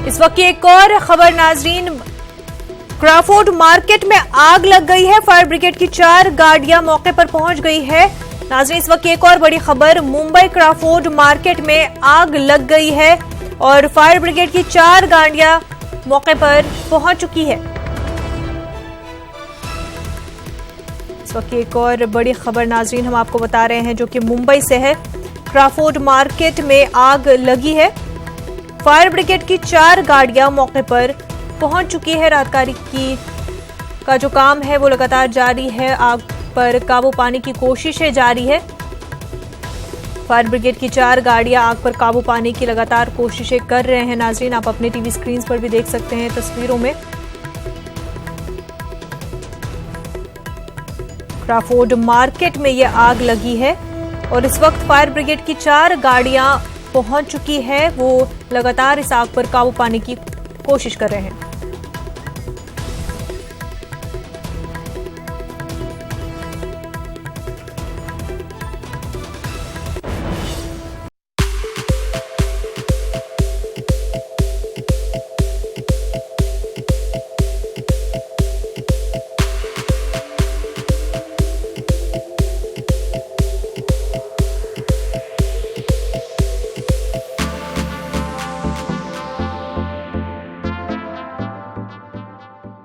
इस वक्त की एक और खबर नाजरीन, क्राफोर्ड मार्केट में आग लग गई है। फायर ब्रिगेड की 4 गाड़ियां मौके पर पहुंच गई है। नाजरीन, इस वक्त की एक और बड़ी खबर, मुंबई क्राफोर्ड मार्केट में आग लग गई है और फायर ब्रिगेड की 4 गाड़ियां मौके पर पहुंच चुकी है। इस वक्त की एक और बड़ी खबर नाजरीन हम आपको बता रहे हैं जो कि मुंबई से है। क्राफोर्ड मार्केट में आग लगी है। फायर ब्रिगेड की 4 गाड़ियां मौके पर पहुंच चुकी है। राहतकारी का जो काम है वो लगातार जारी है। आग पर काबू पाने की कोशिशें जारी है। फायर ब्रिगेड की 4 गाड़ियां आग पर काबू पाने की लगातार कोशिशें कर रहे हैं। नाजरीन, आप अपने टीवी स्क्रीन पर भी देख सकते हैं तस्वीरों में। क्राफोर्ड मार्केट में ये आग लगी है और इस वक्त फायर ब्रिगेड की 4 गाड़ियां पहुंच चुकी है। वो लगातार इस आग पर काबू पाने की कोशिश कर रहे हैं।